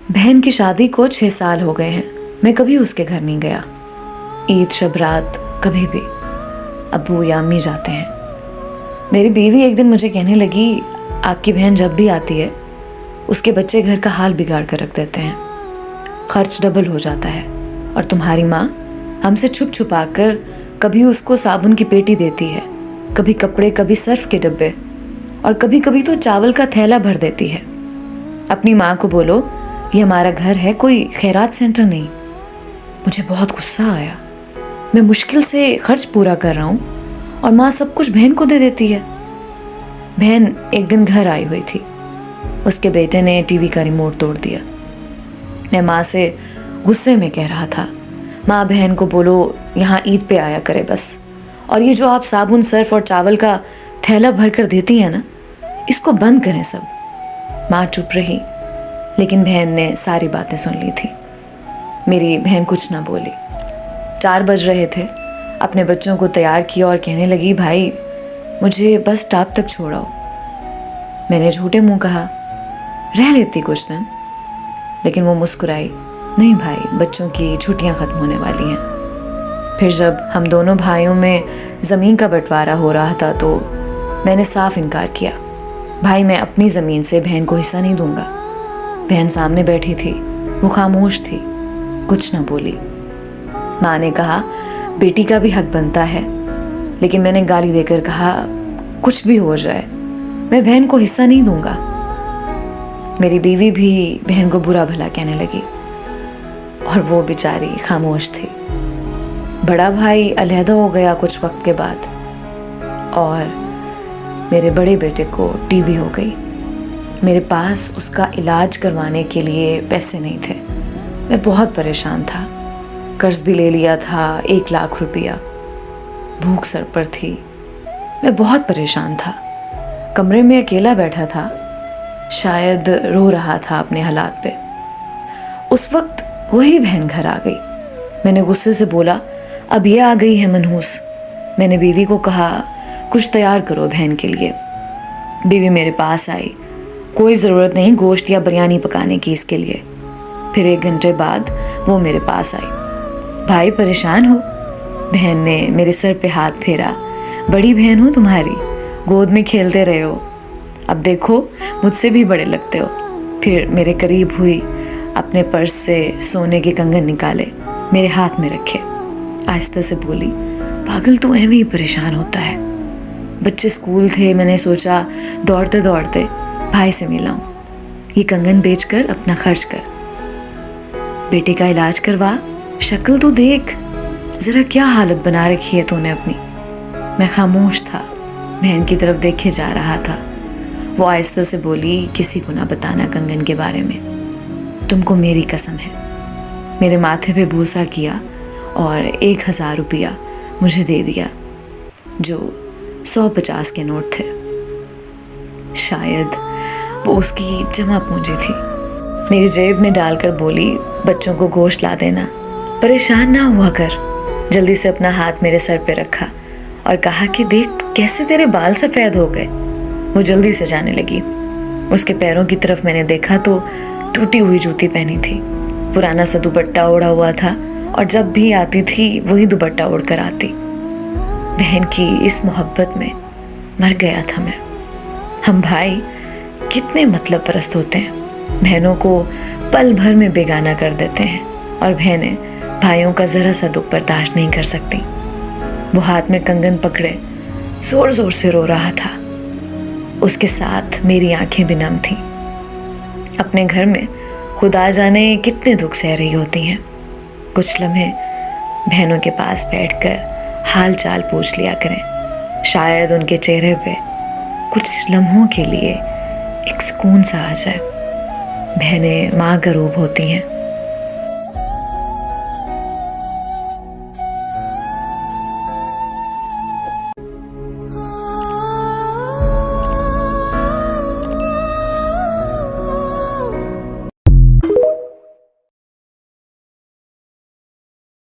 बहन की शादी को 6 साल हो गए हैं। मैं कभी उसके घर नहीं गया। ईद शब रात कभी भी अब्बू या अम्मी जाते हैं। मेरी बीवी एक दिन मुझे कहने लगी, आपकी बहन जब भी आती है उसके बच्चे घर का हाल बिगाड़ कर रख देते हैं, खर्च डबल हो जाता है। और तुम्हारी माँ हमसे छुप छुपा कर कभी उसको साबुन की पेटी देती है, कभी कपड़े, कभी सर्फ के डब्बे, और कभी कभी तो चावल का थैला भर देती है। अपनी माँ को बोलो ये हमारा घर है, कोई खैरात सेंटर नहीं। मुझे बहुत गुस्सा आया। मैं मुश्किल से खर्च पूरा कर रहा हूँ और माँ सब कुछ बहन को दे देती है। बहन एक दिन घर आई हुई थी। उसके बेटे ने टीवी का रिमोट तोड़ दिया। मैं माँ से गुस्से में कह रहा था, माँ बहन को बोलो यहाँ ईद पे आया करे बस, और ये जो आप साबुन, सर्फ और चावल का थैला भर कर देती हैं ना, इसको बंद करें सब। माँ चुप रही, लेकिन बहन ने सारी बातें सुन ली थी। मेरी बहन कुछ ना बोली। 4 बज रहे थे। अपने बच्चों को तैयार किया और कहने लगी, भाई मुझे बस स्टॉप तक छोड़ाओ। मैंने झूठे मुंह कहा, रह लेती कुछ दिन, लेकिन वो मुस्कुराई, नहीं भाई, बच्चों की छुट्टियां खत्म होने वाली हैं। फिर जब हम दोनों भाइयों में ज़मीन का बंटवारा हो रहा था तो मैंने साफ इनकार किया। भाई, मैं अपनी ज़मीन से बहन को हिस्सा नहीं दूंगा। बहन सामने बैठी थी, वो खामोश थी, कुछ ना बोली। माँ ने कहा, बेटी का भी हक बनता है, लेकिन मैंने गाली देकर कहा, कुछ भी हो जाए मैं बहन को हिस्सा नहीं दूंगा। मेरी बीवी भी बहन को बुरा भला कहने लगी और वो बेचारी खामोश थी। बड़ा भाई अलहदा हो गया कुछ वक्त के बाद और मेरे बड़े बेटे को टीबी हो गई। मेरे पास उसका इलाज करवाने के लिए पैसे नहीं थे। मैं बहुत परेशान था। कर्ज भी ले लिया था 1 लाख रुपया। भूख सर पर थी। मैं बहुत परेशान था। कमरे में अकेला बैठा था, शायद रो रहा था अपने हालात पे। उस वक्त वही बहन घर आ गई। मैंने गुस्से से बोला, अब ये आ गई है मनहूस। मैंने बीवी को कहा, कुछ तैयार करो बहन के लिए। बीवी मेरे पास आई, कोई ज़रूरत नहीं गोश्त या बिरयानी पकाने की इसके लिए। फिर 1 घंटे बाद वो मेरे पास आई। भाई परेशान हो? बहन ने मेरे सर पे हाथ फेरा। बड़ी बहन हो तुम्हारी, गोद में खेलते रहे हो, अब देखो मुझसे भी बड़े लगते हो। फिर मेरे करीब हुई, अपने पर्स से सोने के कंगन निकाले, मेरे हाथ में रखे। आहिस्ता से बोली, पागल तू ऐਵੇਂ ही परेशान होता है। बच्चे स्कूल थे, मैंने सोचा दौड़ते दौड़ते भाई से मिलाऊं। ये कंगन बेचकर अपना खर्च कर, बेटे का इलाज करवा, शक्ल तो देख जरा, क्या हालत बना रखी है तूने अपनी। मैं खामोश था, बहन की तरफ देखे जा रहा था। वो आहिस्ता से बोली, किसी को ना बताना कंगन के बारे में, तुमको मेरी कसम है। मेरे माथे पे बूसा किया और 1000 रुपया मुझे दे दिया, जो 150 के नोट थे। शायद वो उसकी जमा पूंजी थी। मेरी जेब में डालकर बोली, बच्चों को गोश्त ला देना, परेशान ना हुआ कर। जल्दी से अपना हाथ मेरे सर पे रखा और कहा कि देख कैसे तेरे बाल सफ़ेद हो गए। वो जल्दी से जाने लगी। उसके पैरों की तरफ मैंने देखा तो टूटी हुई जूती पहनी थी, पुराना सा दुपट्टा ओढ़ा हुआ था, और जब भी आती थी वही दुपट्टा ओढ़ कर आती। बहन की इस मोहब्बत में मर गया था मैं। हम भाई कितने मतलब परस्त होते हैं, बहनों को पल भर में बेगाना कर देते हैं, और बहनें भाइयों का ज़रा सा दुख बर्दाश्त नहीं कर सकती। वो हाथ में कंगन पकड़े ज़ोर ज़ोर से रो रहा था। उसके साथ मेरी आंखें भी नम थीं। अपने घर में खुदा जाने कितने दुख सह रही होती हैं। कुछ लम्हे बहनों के पास बैठकर हाल चाल पूछ लिया करें, शायद उनके चेहरे पे कुछ लम्हों के लिए एक सुकून सा आ जाए। बहनें माँ का रूप होती हैं।